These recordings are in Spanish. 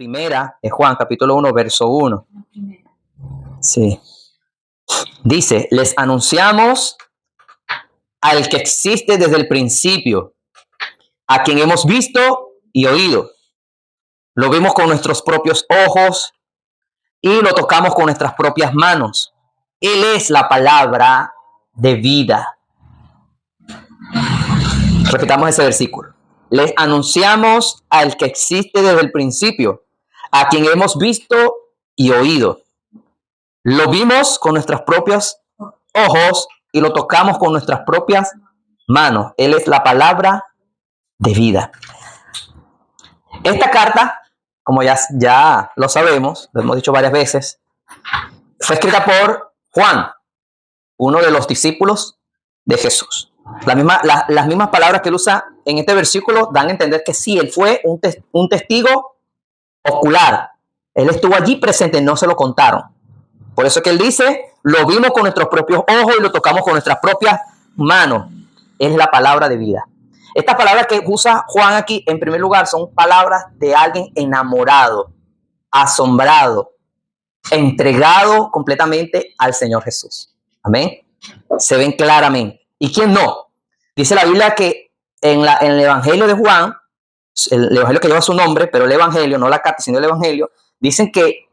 primera de Juan, capítulo 1, verso 1. Sí. Dice, les anunciamos al que existe desde el principio, a quien hemos visto y oído. Lo vimos con nuestros propios ojos y lo tocamos con nuestras propias manos. Él es la palabra de vida. Repitamos ese versículo. Les anunciamos al que existe desde el principio, a quien hemos visto y oído. Lo vimos con nuestros propios ojos y lo tocamos con nuestras propias manos. Él es la palabra de vida. Esta carta, como ya lo sabemos, lo hemos dicho varias veces, fue escrita por Juan, uno de los discípulos de Jesús. Las mismas palabras que él usa en este versículo dan a entender que sí, él fue un testigo ocular. Él estuvo allí presente, no se lo contaron. Por eso que él dice, lo vimos con nuestros propios ojos y lo tocamos con nuestras propias manos. Es la palabra de vida. Estas palabras que usa Juan aquí, en primer lugar, son palabras de alguien enamorado, asombrado, entregado completamente al Señor Jesús. Amén. Se ven claramente. ¿Y quién no? Dice la Biblia que en el Evangelio de Juan, el Evangelio que lleva su nombre, pero el Evangelio, no la carta, sino el Evangelio, dicen que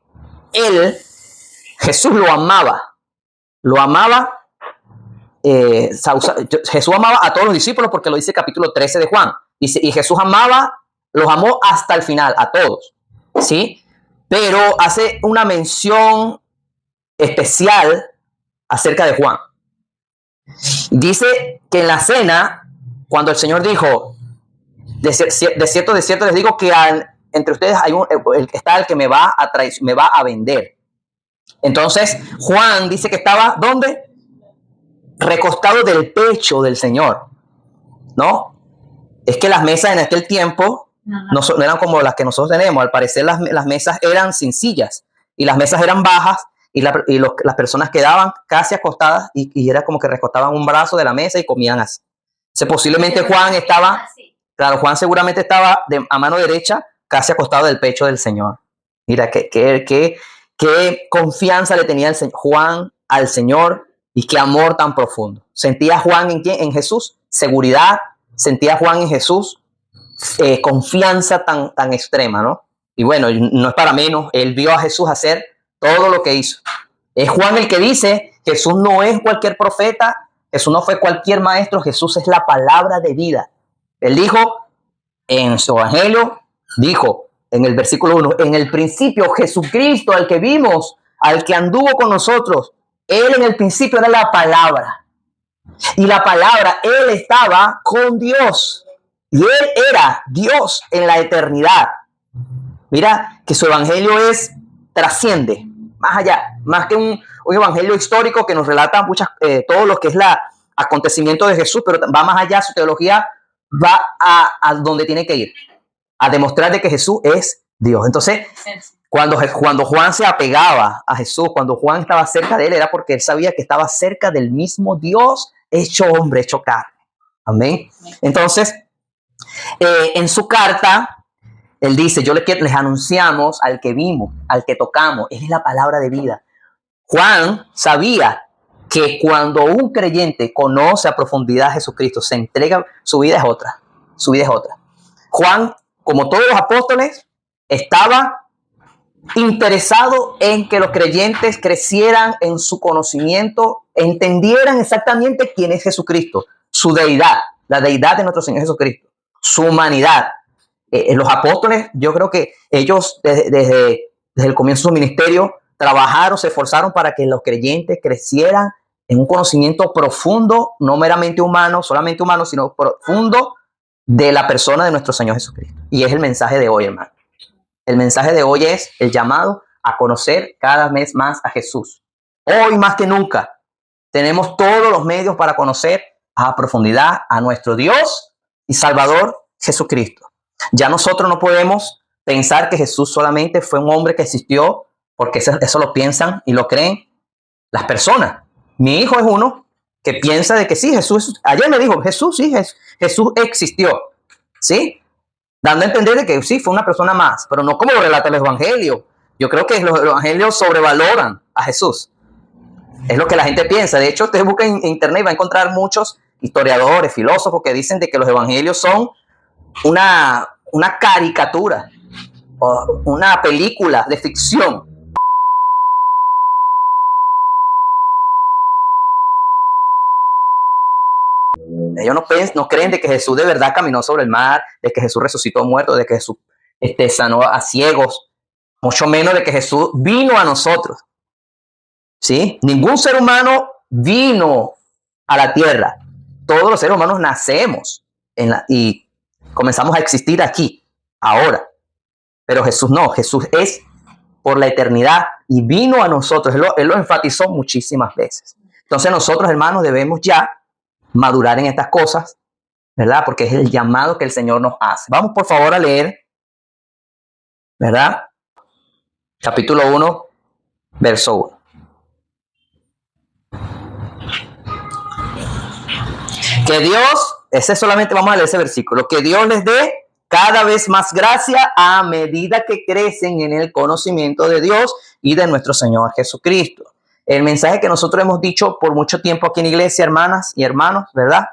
Jesús lo amaba. Lo amaba. Jesús amaba a todos los discípulos porque lo dice el capítulo 13 de Juan. Dice, y Jesús los amó hasta el final, a todos. ¿Sí? Pero hace una mención especial acerca de Juan. Dice que en la cena, cuando el Señor dijo, de cierto les digo que entre ustedes está el que me va a vender. Entonces, Juan dice que estaba, ¿dónde? Recostado del pecho del Señor, ¿no? Es que las mesas en aquel tiempo no eran como las que nosotros tenemos. Al parecer las mesas eran sin sillas y las mesas eran bajas y las personas quedaban casi acostadas y era como que recostaban un brazo de la mesa y comían así. Entonces, posiblemente Juan seguramente estaba a mano derecha casi acostado del pecho del Señor. Mira, qué confianza le tenía Juan al Señor y qué amor tan profundo. ¿Sentía Juan en Jesús? Seguridad. ¿Sentía Juan en Jesús? Confianza tan extrema, ¿no? Y bueno, no es para menos. Él vio a Jesús hacer todo lo que hizo. Es Juan el que dice, Jesús no es cualquier profeta, Jesús no fue cualquier maestro, Jesús es la palabra de vida. Él dijo en su evangelio, dijo en el versículo 1, en el principio Jesucristo, al que vimos, al que anduvo con nosotros, él en el principio era la palabra. Y la palabra, él estaba con Dios. Y él era Dios en la eternidad. Mira que su evangelio trasciende más allá, más que un evangelio histórico que nos relata todo lo que es el acontecimiento de Jesús, pero va más allá. Su teología va a donde tiene que ir, a demostrar de que Jesús es Dios. Entonces, cuando Juan se apegaba a Jesús, cuando Juan estaba cerca de él, era porque él sabía que estaba cerca del mismo Dios hecho hombre, hecho carne. Amén. Entonces, en su carta, él dice, les anunciamos al que vimos, al que tocamos. Él es la palabra de vida. Juan sabía que cuando un creyente conoce a profundidad a Jesucristo, se entrega, su vida es otra. Su vida es otra. Juan, como todos los apóstoles, estaba interesado en que los creyentes crecieran en su conocimiento, entendieran exactamente quién es Jesucristo, su deidad, la deidad de nuestro Señor Jesucristo, su humanidad. Los apóstoles, yo creo que ellos desde el comienzo de su ministerio trabajaron, se esforzaron para que los creyentes crecieran en un conocimiento profundo, no meramente humano, solamente humano, sino profundo de la persona de nuestro Señor Jesucristo. Y es el mensaje de hoy, hermano. El mensaje de hoy es el llamado a conocer cada vez más a Jesús. Hoy más que nunca tenemos todos los medios para conocer a profundidad a nuestro Dios y Salvador Jesucristo. Ya nosotros no podemos pensar que Jesús solamente fue un hombre que existió, porque eso lo piensan y lo creen las personas. Mi hijo es uno que piensa de que sí, Jesús, ayer me dijo, Jesús existió, ¿sí? dando a entender de que sí, fue una persona más, pero no como lo relata el Evangelio. Yo creo que los evangelios sobrevaloran a Jesús. Es lo que la gente piensa. De hecho, usted busca en internet y va a encontrar muchos historiadores, filósofos que dicen de que los evangelios son una caricatura o una película de ficción. Ellos no creen de que Jesús de verdad caminó sobre el mar, de que Jesús resucitó muertos, de que Jesús sanó a ciegos, mucho menos de que Jesús vino a nosotros. ¿Sí? Ningún ser humano vino a la tierra. Todos los seres humanos nacemos y comenzamos a existir aquí, ahora. Pero Jesús no, Jesús es por la eternidad y vino a nosotros. Él lo enfatizó muchísimas veces. Entonces nosotros, hermanos, debemos ya madurar en estas cosas, ¿verdad? Porque es el llamado que el Señor nos hace. Vamos por favor a leer, ¿verdad? Capítulo 1, verso 1. Que Dios, ese solamente vamos a leer ese versículo, que Dios les dé cada vez más gracia a medida que crecen en el conocimiento de Dios y de nuestro Señor Jesucristo. El mensaje que nosotros hemos dicho por mucho tiempo aquí en la iglesia, hermanas y hermanos, ¿verdad?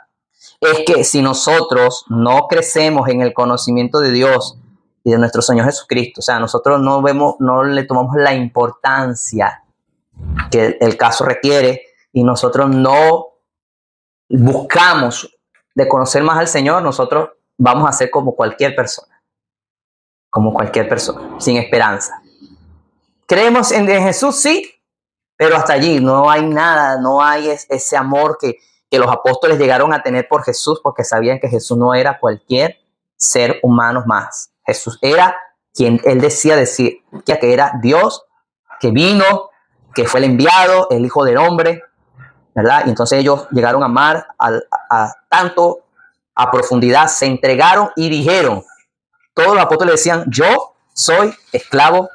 Es que si nosotros no crecemos en el conocimiento de Dios y de nuestro Señor Jesucristo, o sea, nosotros no le tomamos la importancia que el caso requiere y nosotros no buscamos de conocer más al Señor, nosotros vamos a ser como cualquier persona, sin esperanza. ¿Creemos en Jesús? Sí, pero hasta allí no hay nada, no hay ese amor que los apóstoles llegaron a tener por Jesús, porque sabían que Jesús no era cualquier ser humano más. Jesús era quien él decía que era Dios, que vino, que fue el enviado, el Hijo del Hombre, ¿verdad? Y entonces ellos llegaron a amar tanto a profundidad, se entregaron y dijeron, todos los apóstoles decían, yo soy esclavo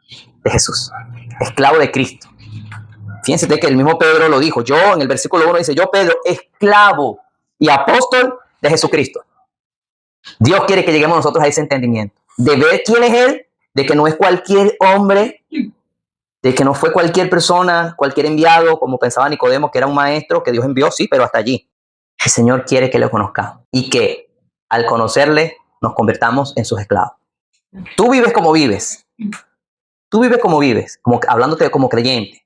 de Jesús, esclavo de Cristo. Fíjense que el mismo Pedro lo dijo, yo en el versículo 1 dice, yo Pedro, esclavo y apóstol de Jesucristo. Dios quiere que lleguemos nosotros a ese entendimiento, de ver quién es Él, de que no es cualquier hombre, de que no fue cualquier persona, cualquier enviado, como pensaba Nicodemo, que era un maestro que Dios envió, sí, pero hasta allí. El Señor quiere que lo conozcamos y que al conocerle nos convertamos en sus esclavos. Tú vives como vives. Hablándote como creyente.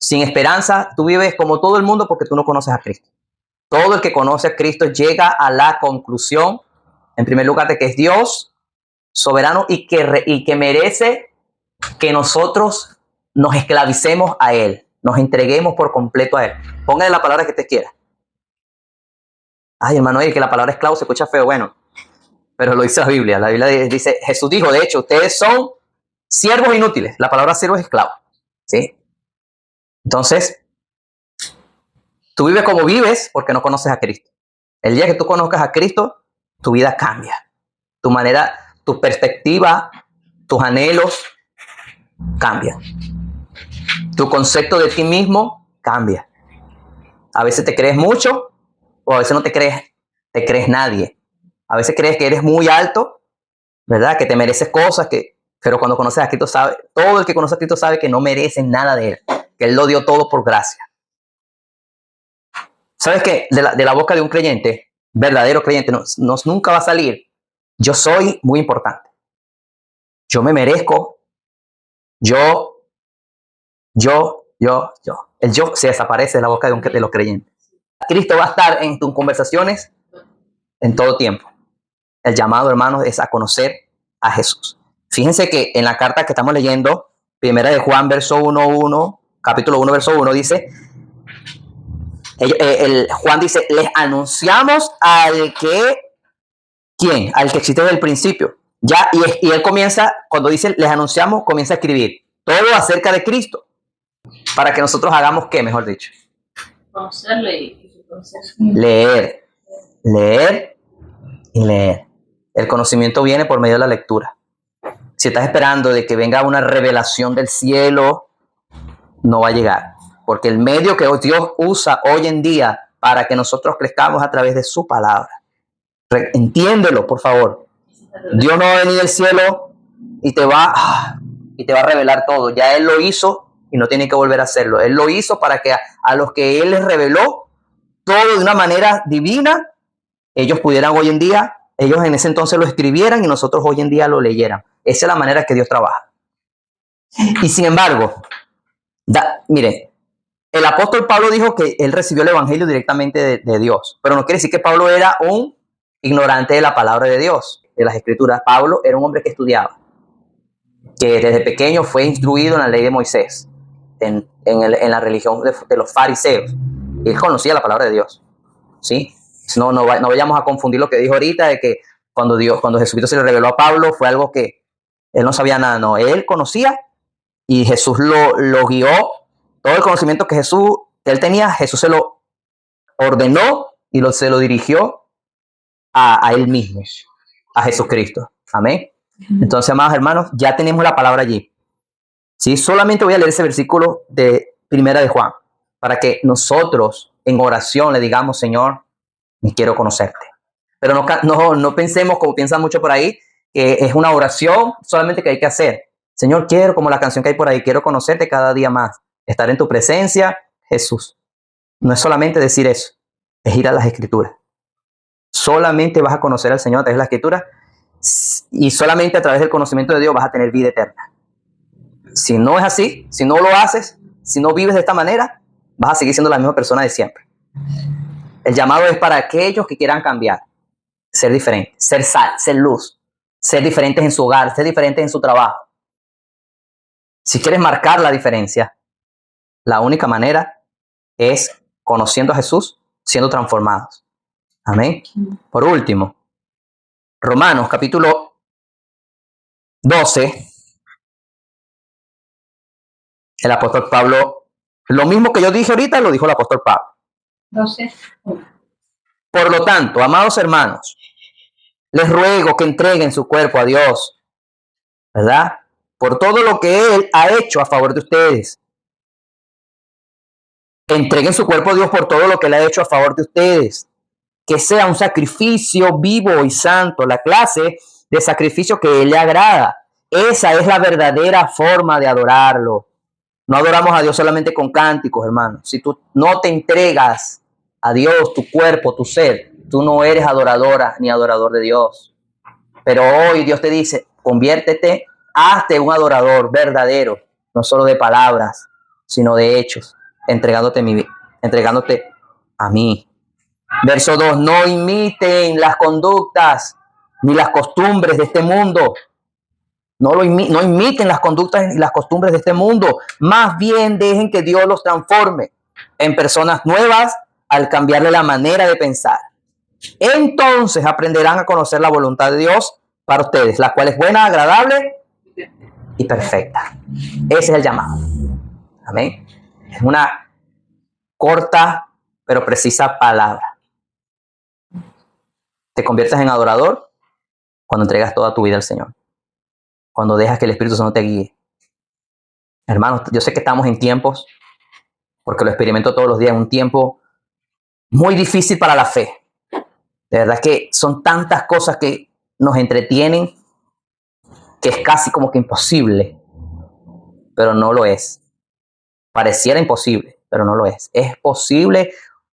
Sin esperanza, tú vives como todo el mundo porque tú no conoces a Cristo. Todo el que conoce a Cristo llega a la conclusión, en primer lugar, de que es Dios soberano y que merece que nosotros nos esclavicemos a Él, nos entreguemos por completo a Él. Póngale la palabra que te quiera. Ay, hermano, que la palabra esclavo se escucha feo, bueno, pero lo dice la Biblia. La Biblia dice, Jesús dijo, de hecho, ustedes son siervos inútiles. La palabra siervo es esclavo, ¿sí? Entonces, tú vives como vives porque no conoces a Cristo. El día que tú conozcas a Cristo, tu vida cambia. Tu manera, tu perspectiva, tus anhelos cambian. Tu concepto de ti mismo cambia. A veces te crees mucho o a veces no te crees nadie. A veces crees que eres muy alto, ¿verdad? Que te mereces cosas, pero cuando conoces a Cristo todo el que conoce a Cristo sabe que no mereces nada de Él, que Él lo dio todo por gracia. ¿Sabes qué? De la boca de un creyente, verdadero creyente, nunca va a salir, yo soy muy importante. Yo me merezco. Yo. El yo se desaparece de la boca de los creyentes. Cristo va a estar en tus conversaciones en todo tiempo. El llamado, hermanos, es a conocer a Jesús. Fíjense que en la carta que estamos leyendo, primera de Juan, capítulo 1, verso 1, dice, Juan dice, les anunciamos al que existe desde el principio. Ya, y él comienza, cuando dice les anunciamos, comienza a escribir todo acerca de Cristo. Para que nosotros hagamos ¿qué? Mejor dicho. Conocerle y leer y leer. El conocimiento viene por medio de la lectura. Si estás esperando de que venga una revelación del cielo, no va a llegar. Porque el medio que Dios usa hoy en día para que nosotros crezcamos a través de su palabra. Entiéndelo, por favor. Dios no va a venir del cielo y te va a revelar todo. Ya Él lo hizo y no tiene que volver a hacerlo. Él lo hizo para que a los que Él les reveló todo de una manera divina, ellos pudieran hoy en día, ellos en ese entonces lo escribieran y nosotros hoy en día lo leyeran. Esa es la manera que Dios trabaja. Y sin embargo, mire, el apóstol Pablo dijo que él recibió el evangelio directamente de Dios, pero no quiere decir que Pablo era un ignorante de la palabra de Dios, de las escrituras. Pablo era un hombre que estudiaba, que desde pequeño fue instruido en la ley de Moisés, en la religión de los fariseos. Y él conocía la palabra de Dios, ¿sí? No vayamos a confundir lo que dijo ahorita, de que cuando Jesucristo se le reveló a Pablo fue algo que él no sabía nada. No, él conocía y Jesús lo guió. Todo el conocimiento que él tenía, Jesús se lo ordenó y se lo dirigió a él mismo, a Jesucristo. Amén. Entonces, amados hermanos, ya tenemos la palabra allí. ¿Sí? Solamente voy a leer ese versículo de Primera de Juan, para que nosotros en oración le digamos, Señor, me quiero conocerte. Pero no pensemos, como piensan mucho por ahí, que es una oración solamente que hay que hacer. Señor, quiero, como la canción que hay por ahí, quiero conocerte cada día más, estar en tu presencia, Jesús. No es solamente decir eso, es ir a las Escrituras. Solamente vas a conocer al Señor a través de las Escrituras y solamente a través del conocimiento de Dios vas a tener vida eterna. Si no es así, si no lo haces, si no vives de esta manera, vas a seguir siendo la misma persona de siempre. El llamado es para aquellos que quieran cambiar, ser diferentes, ser sal, ser luz, ser diferentes en su hogar, ser diferentes en su trabajo. Si quieres marcar la diferencia, la única manera es conociendo a Jesús, siendo transformados. Amén. Por último, Romanos capítulo 12, el apóstol Pablo, lo mismo que yo dije ahorita, lo dijo el apóstol Pablo. 12. Por lo tanto, amados hermanos, les ruego que entreguen su cuerpo a Dios, ¿verdad? Por todo lo que Él ha hecho a favor de ustedes. Entreguen su cuerpo a Dios por todo lo que Él ha hecho a favor de ustedes. Que sea un sacrificio vivo y santo, la clase de sacrificio que Él le agrada. Esa es la verdadera forma de adorarlo. No adoramos a Dios solamente con cánticos, hermanos. Si tú no te entregas a Dios, tu cuerpo, tu ser, tú no eres adoradora ni adorador de Dios. Pero hoy Dios te dice, conviértete, hazte un adorador verdadero, no solo de palabras, sino de hechos, entregándote a mí. Verso 2, no imiten las conductas ni las costumbres de este mundo. No imiten las conductas y las costumbres de este mundo. Más bien dejen que Dios los transforme en personas nuevas al cambiarle la manera de pensar. Entonces aprenderán a conocer la voluntad de Dios para ustedes, la cual es buena, agradable y perfecta. Ese es el llamado. Amén. Es una corta pero precisa palabra. Te conviertes en adorador cuando entregas toda tu vida al Señor. Cuando dejas que el Espíritu Santo te guíe. Hermanos, yo sé que estamos en tiempos, porque lo experimento todos los días, un tiempo muy difícil para la fe. De verdad que son tantas cosas que nos entretienen que es casi como que imposible, pero no lo es. Pareciera imposible, pero no lo es. Es posible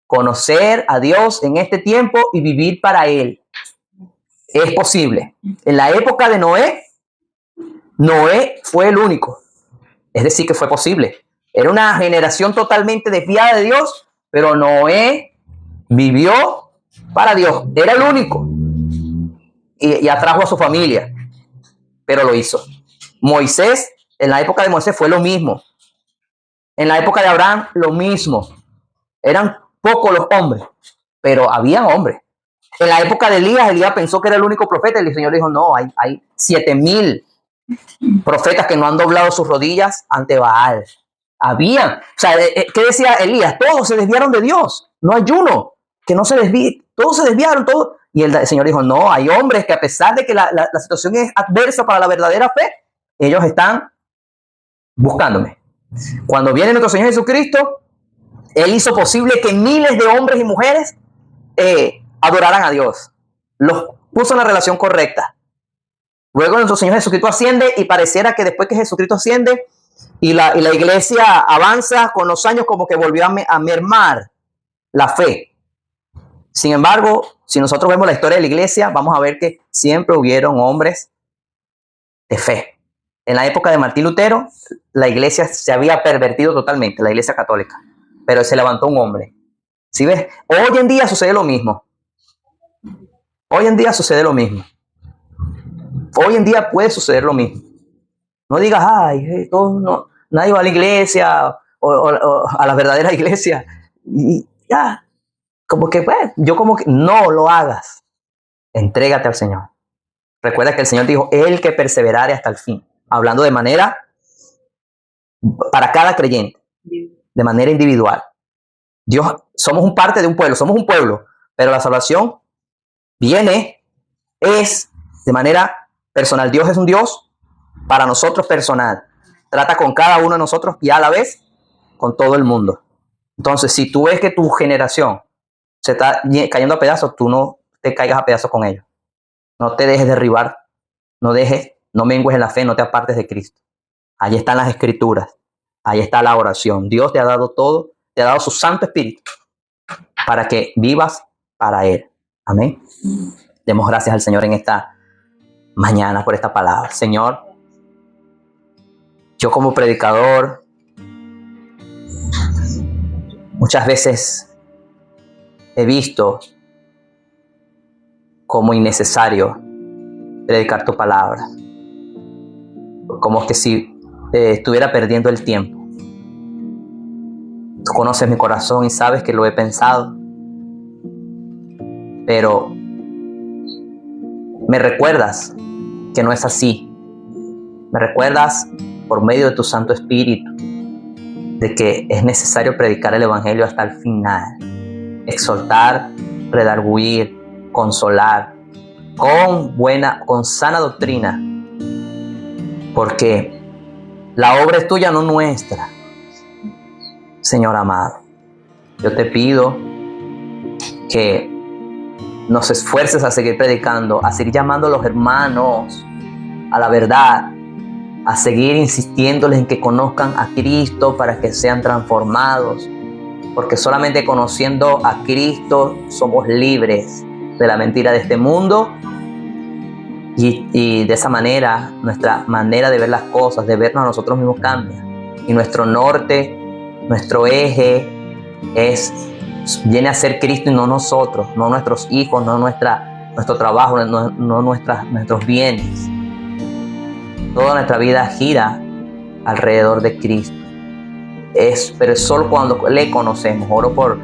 conocer a Dios en este tiempo y vivir para Él. Es posible. En la época de Noé fue el único. Es decir, que fue posible. Era una generación totalmente desviada de Dios, pero Noé vivió para Dios. Era el único. Y atrajo a su familia, pero lo hizo. Moisés, en la época de Moisés fue lo mismo. En la época de Abraham, lo mismo. Eran pocos los hombres, pero habían hombres. En la época de Elías pensó que era el único profeta y el Señor dijo, no, hay 7,000 profetas que no han doblado sus rodillas ante Baal. Habían, o sea, ¿qué decía Elías? Todos se desviaron de Dios. No hay uno que no se desvíe. Todos se desviaron, todos. Y el Señor dijo, no, hay hombres que a pesar de que la situación es adversa para la verdadera fe, ellos están buscándome. Cuando viene nuestro Señor Jesucristo, Él hizo posible que miles de hombres y mujeres adoraran a Dios. los puso en la relación correcta. Luego nuestro Señor Jesucristo asciende y pareciera que después que Jesucristo asciende y la iglesia avanza con los años, como que volvió a mermar la fe. Sin embargo, si nosotros vemos la historia de la iglesia, vamos a ver que siempre hubieron hombres de fe. En la época de Martín Lutero, la iglesia se había pervertido totalmente, la iglesia católica, pero se levantó un hombre. ¿Sí ves? Hoy en día sucede lo mismo. Hoy en día sucede lo mismo. Hoy en día puede suceder lo mismo. No digas, ay, nadie va a la iglesia o a la verdadera iglesia. Y ya, como que, pues, yo como que no lo hagas. Entrégate al Señor. Recuerda que el Señor dijo, el que perseverare hasta el fin. Hablando de manera, para cada creyente, de manera individual. Dios, somos un parte de un pueblo, pero la salvación es de manera personal. Dios es un Dios para nosotros personal. Trata con cada uno de nosotros y a la vez con todo el mundo. Entonces, si tú ves que tu generación se está cayendo a pedazos, tú no te caigas a pedazos con ellos. No te dejes derribar, no mengues en la fe, no te apartes de Cristo. Ahí están las escrituras, ahí está la oración. Dios te ha dado todo, te ha dado su Santo Espíritu para que vivas para Él. Amén. Demos gracias al Señor en esta mañana por esta palabra. Señor, yo como predicador muchas veces he visto como innecesario predicar tu palabra, como que si estuviera perdiendo el tiempo. Tú conoces mi corazón y sabes que lo he pensado, pero me recuerdas que no es así. Me recuerdas por medio de tu Santo Espíritu de que es necesario predicar el Evangelio hasta el final, exhortar, redarguir, consolar, con sana doctrina, porque la obra es tuya, no nuestra. Señor amado, yo te pido que nos esfuerces a seguir predicando, a seguir llamando a los hermanos a la verdad, a seguir insistiéndoles en que conozcan a Cristo para que sean transformados, porque solamente conociendo a Cristo somos libres de la mentira de este mundo y de esa manera nuestra manera de ver las cosas, de vernos a nosotros mismos cambia y nuestro norte, nuestro eje viene a ser Cristo y no nosotros, no nuestros hijos, no nuestro trabajo, no nuestros bienes. Toda nuestra vida gira alrededor de Cristo. Pero es solo cuando le conocemos. Oro por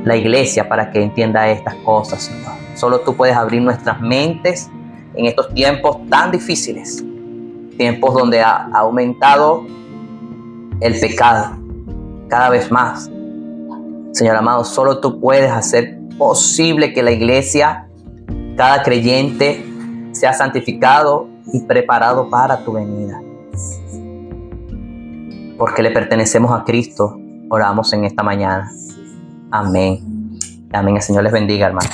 la iglesia para que entienda estas cosas, Señor. Solo tú puedes abrir nuestras mentes en estos tiempos tan difíciles, tiempos donde ha aumentado el pecado cada vez más. Señor amado, solo tú puedes hacer posible que la iglesia, cada creyente, sea santificado y preparado para tu venida. Porque le pertenecemos a Cristo, oramos en esta mañana. Amén. Amén. El Señor les bendiga, hermanos.